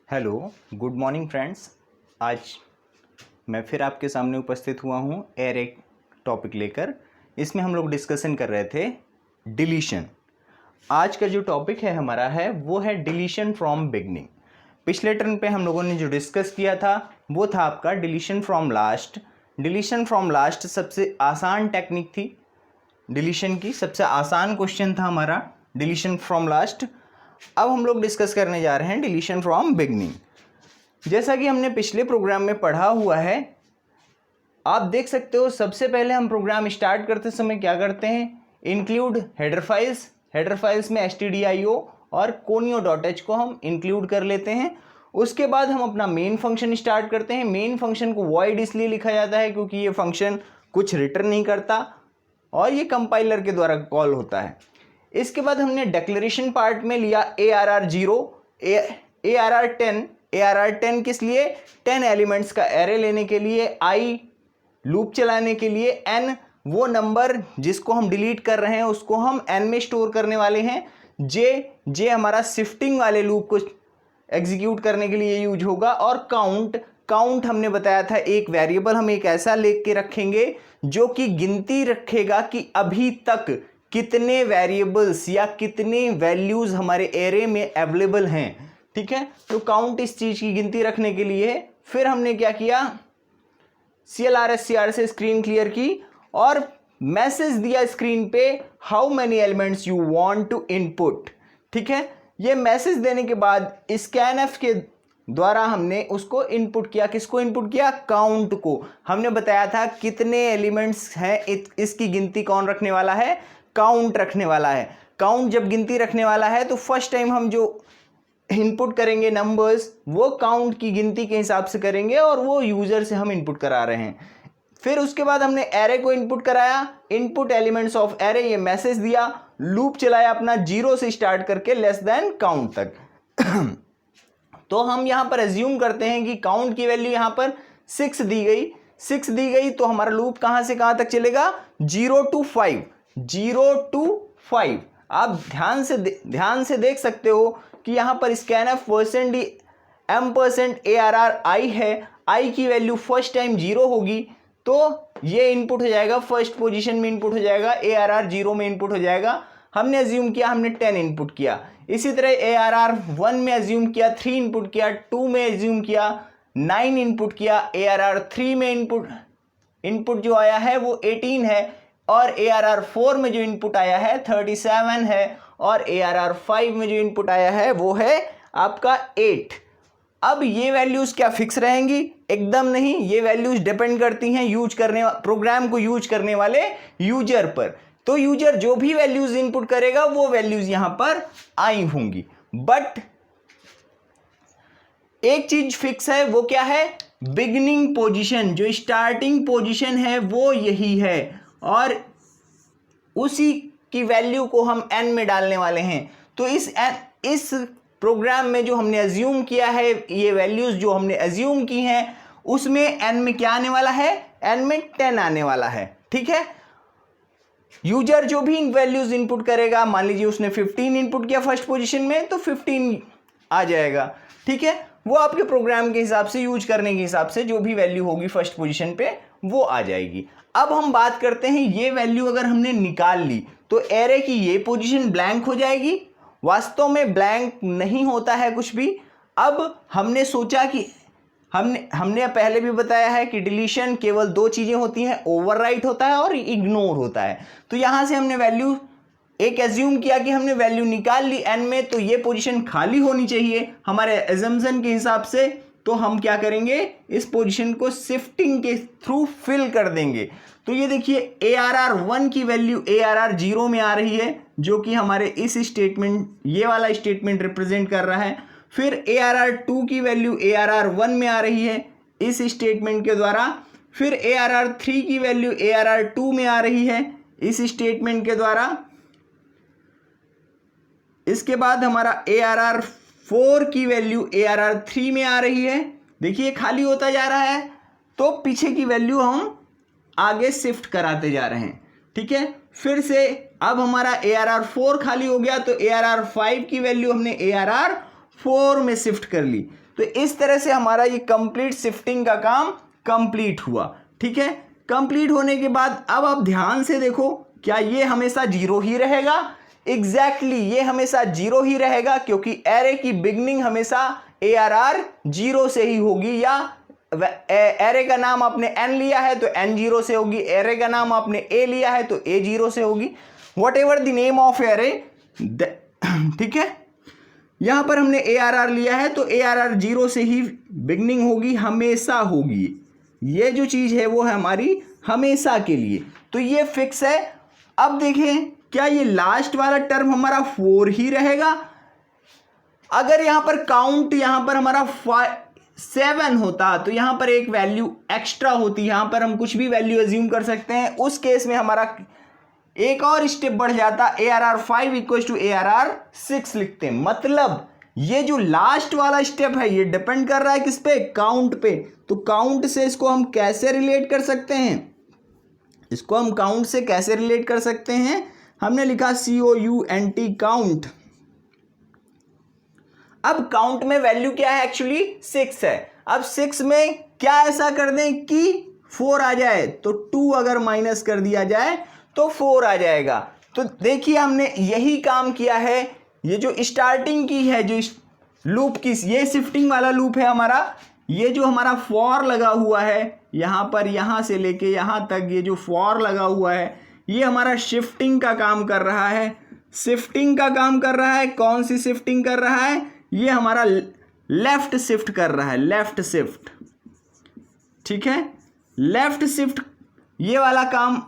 Hello, good morning friends. आज मैं फिर आपके सामने उपस्थित हुआ हूँ एरे टॉपिक लेकर। इसमें हम लोग डिस्कशन कर रहे थे डिलीशन। आज का जो टॉपिक है हमारा है वो है डिलीशन फ्रॉम बिगनिंग। पिछले टर्न पे हम लोगों ने जो डिस्कस किया था वो था आपका deletion from last. Deletion from last सबसे आसान टेक्निक थी, डिलीशन की सबसे आसान क्वेश्चन था हमारा डिलीशन फ्रॉम लास्ट। अब हम लोग डिस्कस करने जा रहे हैं डिलीशन फ्रॉम बिगनिंग। जैसा कि हमने पिछले प्रोग्राम में पढ़ा हुआ है, आप देख सकते हो सबसे पहले हम प्रोग्राम स्टार्ट करते समय क्या करते हैं, include header files. Header files में stdio और conio.h को हम इंक्लूड कर लेते हैं। उसके बाद हम अपना मेन फंक्शन स्टार्ट करते हैं। मेन फंक्शन को void इसलिए लिखा जाता है क्योंकि ये फंक्शन कुछ रिटर्न नहीं करता और ये कंपाइलर के द्वारा कॉल होता है। इसके बाद हमने डिक्लेरेशन पार्ट में लिया ARR0, ARR10। ARR10 किस लिए, 10 एलिमेंट्स का एरे लेने के लिए, आई लूप चलाने के लिए, n वो नंबर जिसको हम डिलीट कर रहे हैं उसको हम n में स्टोर करने वाले हैं, जे हमारा शिफ्टिंग वाले लूप को एग्जीक्यूट करने के लिए यूज होगा, और काउंट हमने बताया था एक वेरिएबल हम एक ऐसा लेके के रखेंगे जो कि गिनती रखेगा कि अभी तक कितने वेरिएबल्स या कितने वैल्यूज हमारे एरे में अवेलेबल हैं। ठीक है, तो काउंट इस चीज की गिनती रखने के लिए है। फिर हमने क्या किया, CLRSCR से स्क्रीन क्लियर की और मैसेज दिया स्क्रीन पे how many elements you want to input. ठीक है, ये मैसेज देने के बाद scanf के द्वारा हमने उसको इनपुट किया। किसको इनपुट किया, काउंट को। हमने बताया था कितने एलिमेंट्स हैं, इसकी गिनती कौन रखने वाला है, काउंट रखने वाला है। काउंट जब गिनती रखने वाला है तो फर्स्ट टाइम हम जो इनपुट करेंगे नंबर्स वो काउंट की गिनती के हिसाब से करेंगे और वो यूजर से हम इनपुट करा रहे हैं। फिर उसके बाद हमने एरे को इनपुट कराया, इनपुट एलिमेंट्स ऑफ एरे, ये मैसेज दिया, लूप चलाया अपना 0 से स्टार्ट करके लेस देन काउंट तक। तो हम यहां पर एज्यूम करते हैं कि काउंट की वैल्यू यहां पर 6 दी गई, तो हमारा लूप कहां से कहां तक चलेगा, 0 to 5, 0 to 5। आप ध्यान से देख सकते हो कि यहां पर scanf %m%arri है, i की वैल्यू फर्स्ट टाइम 0 होगी तो ये इनपुट हो जाएगा, फर्स्ट पोजीशन में इनपुट हो जाएगा, ARR 0 में इनपुट हो जाएगा। हमने एज्यूम किया, हमने 10 इनपुट किया। इसी तरह ARR 1 में एज्यूम किया, 3 इनपुट किया, 2 में एज्यूम किया, 9 इनपुट किया, ARR 3 में इनपुट जो आया है वो 18 है, और ARR 4 में जो इनपुट आया है 37 है, और ARR 5 में जो इनपुट आया है वो है आपका 8। अब ये वैल्यूज क्या फिक्स रहेंगी, एकदम नहीं, ये वैल्यूज डिपेंड करती हैं प्रोग्राम को यूज करने वाले यूजर पर। तो यूजर जो भी वैल्यूज इनपुट करेगा वो वैल्यूज यहां पर आई होंगी। बट एक चीज फिक्स है, वो क्या है, बिगिनिंग पोजीशन, जो स्टार्टिंग पोजीशन है वो यही है और उसी की वैल्यू को हम n में डालने वाले हैं। तो इस प्रोग्राम में जो हमने एज्यूम किया है, ये वैल्यूज जो हमने एज्यूम की हैं उसमें n में क्या आने वाला है, n में 10 आने वाला है। ठीक है, यूजर जो भी वैल्यूज इनपुट करेगा, मान लीजिए उसने 15 इनपुट किया फर्स्ट पोजीशन में तो 15 आ जाएगा। ठीक है, वो आपके प्रोग्राम के हिसाब से, यूज करने के हिसाब से जो भी वैल्यू होगी फर्स्ट पोजीशन पे वो आ जाएगी। अब हम बात करते हैं, ये वैल्यू अगर हमने निकाल ली तो एरे की ये पोजीशन ब्लैंक हो जाएगी। वास्तव में ब्लैंक नहीं होता है कुछ भी। अब हमने सोचा कि हमने पहले भी बताया है कि डिलीशन केवल 2 चीजें होती हैं, ओवरराइट होता है और इग्नोर होता है। तो यहां से हमने वैल्यू एक एज्यूम किया कि हमने वैल्यू निकाल ली n में, तो ये पोजीशन खाली होनी चाहिए हमारे एजम्पशन के हिसाब से। तो हम क्या करेंगे, इस पोजीशन को शिफ्टिंग के थ्रू फिल कर देंगे। तो ये देखिए ARR 1 की वैल्यू ARR 0 में आ रही है, जो कि हमारे इस स्टेटमेंट, ये वाला स्टेटमेंट रिप्रेजेंट कर रहा है। फिर ARR 2 की वैल्यू ARR 1 में आ रही है इस स्टेटमेंट के द्वारा। फिर ARR 3 की वैल्यू ARR 2 में आ रही है इस स्टेटमेंट के द्वारा। इसके बाद हमारा ARR 4 की वैल्यू ARR 3 में आ रही है। देखिए खाली होता जा रहा है तो पीछे की वैल्यू हम आगे शिफ्ट कराते जा रहे हैं। ठीक है, फिर से अब हमारा ARR 4 खाली हो गया तो ARR 5 की वैल्यू हमने ARR 4 में शिफ्ट कर ली। तो इस तरह से हमारा ये कंप्लीट शिफ्टिंग का काम कंप्लीट हुआ। ठीक है, कंप्लीट होने के बाद अब आप ध्यान से देखो, क्या ये हमेशा 0 ही रहेगा? एग्जैक्टली ये हमेशा 0 ही रहेगा, क्योंकि एरे की बिगनिंग हमेशा ARR 0 से ही होगी, या एरे का नाम आपने n लिया है तो n 0 से होगी, एरे का नाम आपने a लिया है तो a 0 से होगी, what ever the name of array. ठीक है, यहां पर हमने ARR लिया है तो ARR 0 से ही बिगनिंग होगी, हमेशा होगी। ये जो चीज है वो है हमारी हमेशा के लिए, तो ये फिक्स है। अब देखें, क्या ये लास्ट वाला टर्म हमारा 4 ही रहेगा? अगर यहां पर काउंट यहां पर हमारा 7 होता तो यहां पर एक वैल्यू एक्स्ट्रा होती, यहां पर हम कुछ भी वैल्यू एज्यूम कर सकते हैं, उस केस में हमारा एक और स्टेप बढ़ जाता, ARR 5 इक्वल टू ARR 6 लिखते हैं। मतलब ये जो लास्ट वाला स्टेप है ये डिपेंड कर रहा है किस पे? काउंट पे। तो काउंट से इसको हम कैसे रिलेट कर सकते हैं? इसको हम काउंट से कैसे रिलेट कर सकते हैं? हमने लिखा COUNT काउंट। अब काउंट में वैल्यू क्या है? एक्चुअली 6 है। अब 6 में क्या ऐसा कर दें कि 4 आ जाए, तो 2 अगर माइनस कर दिया जाए तो 4 आ जाएगा। तो देखिए हमने यही काम किया है। ये जो स्टार्टिंग की है, जो लूप की, ये शिफ्टिंग वाला लूप है हमारा। ये जो हमारा फॉर लगा हुआ है यहाँ पर, यहाँ से लेके यहाँ तक ये जो फॉर लगा हुआ है, ये हमारा शिफ्टिंग का काम कर रहा है। शिफ्टिंग का काम कर रहा है। कौन सी शिफ्टिंग कर रहा है? ये हमारा लेफ्ट शिफ्ट कर रहा है, लेफ्ट शिफ्ट। ठीक है, लेफ्ट शिफ्ट ये वाला काम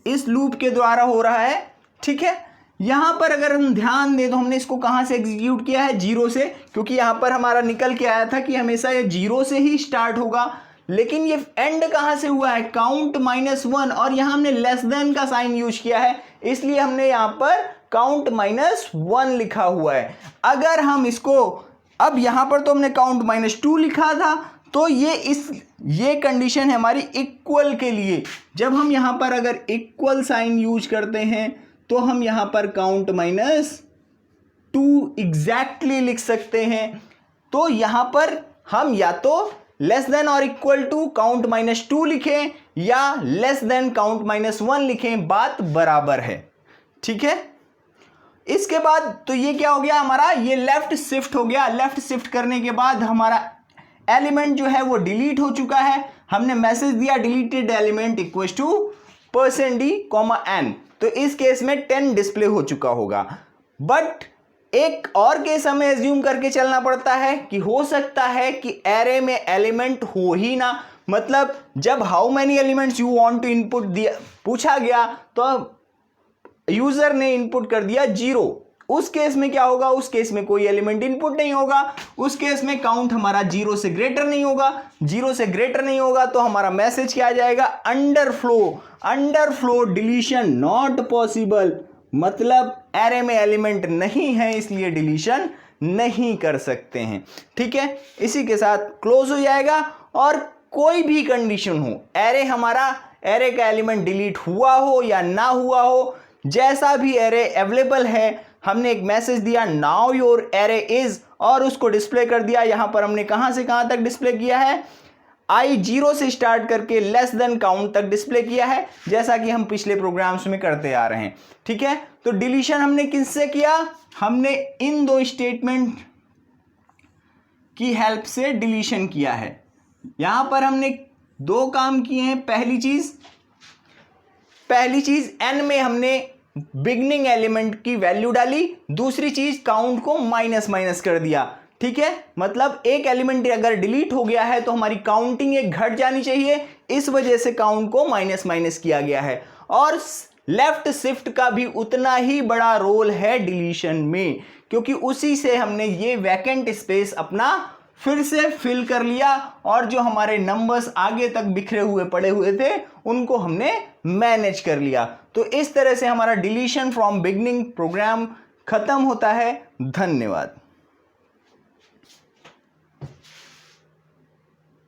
इस लूप के द्वारा हो रहा है। ठीक है, यहां पर अगर हम ध्यान दें तो हमने इसको कहां से एग्जीक्यूट किया है? 0 से, क्योंकि यहां पर हमारा निकल के आया था कि हमेशा ये 0 से ही स्टार्ट होगा। लेकिन ये एंड कहां से हुआ है? काउंट -1, और यहां हमने लेस देन का साइन यूज किया है, इसलिए हमने यहां पर काउंट -1 लिखा हुआ है। अगर हम इसको, अब यहां पर तो हमने काउंट -2 लिखा था, तो ये कंडीशन है हमारी इक्वल के लिए। जब हम यहां पर अगर इक्वल साइन यूज करते हैं तो हम यहां पर काउंट -2 एग्जैक्टली लिख सकते हैं। तो यहां पर हम या तो लेस देन और इक्वल टू काउंट -2 लिखें या लेस देन काउंट -1 लिखें, बात बराबर है। ठीक है, इसके बाद तो ये क्या हो गया हमारा? ये लेफ्ट शिफ्ट हो गया। लेफ्ट शिफ्ट करने के बाद हमारा एलिमेंट जो है वो डिलीट हो चुका है। हमने मैसेज दिया deleted element equal to %d, n, तो इस केस में 10 डिस्प्ले हो चुका होगा। बट एक और केस हमें एज्यूम करके चलना पड़ता है कि हो सकता है कि एरे में एलिमेंट हो ही ना। मतलब जब how many elements you want to input दिया पूछा गया तो यूजर ने इनपुट कर दिया 0। उस केस में क्या होगा? उस केस में कोई एलिमेंट इनपुट नहीं होगा। उस केस में काउंट हमारा 0 से ग्रेटर नहीं होगा। 0 से ग्रेटर नहीं होगा तो हमारा मैसेज क्या आ जाएगा? Underflow deletion not possible. मतलब एरे में एलिमेंट नहीं है, इसलिए डिलीशन नहीं कर सकते हैं। ठीक है, इसी के साथ क्लोज हो जाएगा। और कोई भी कंडीशन हो, एरे का एलिमेंट डिलीट हुआ हो या ना हुआ हो, जैसा भी एरे अवेलेबल है, हमने एक मैसेज दिया नाउ योर एरे इज, और उसको डिस्प्ले कर दिया। यहां पर हमने कहां से कहां तक डिस्प्ले किया है? I 0 से स्टार्ट करके लेस देन काउंट तक डिस्प्ले किया है, जैसा कि हम पिछले प्रोग्राम्स में करते आ रहे हैं। ठीक है, तो डिलीशन हमने किससे किया? हमने इन 2 स्टेटमेंट की हेल्प से डिलीशन किया है। यहां पर हमने 2 काम किए हैं। पहली चीज n में हमने बिगनिंग एलिमेंट की वैल्यू डाली। दूसरी चीज काउंट को माइनस कर दिया। ठीक है, मतलब एक एलिमेंट अगर डिलीट हो गया है तो हमारी काउंटिंग एक घट जानी चाहिए, इस वजह से काउंट को माइनस किया गया है। और लेफ्ट शिफ्ट का भी उतना ही बड़ा रोल है डिलीशन में, क्योंकि उसी से हमने ये वैकेंट स्पेस अपना फिर से फिल कर लिया, और जो हमारे नंबर्स आगे तक बिखरे हुए पड़े हुए थे उनको हमने मैनेज कर लिया। तो इस तरह से हमारा डिलीशन फ्रॉम बिगनिंग प्रोग्राम खत्म होता है। धन्यवाद।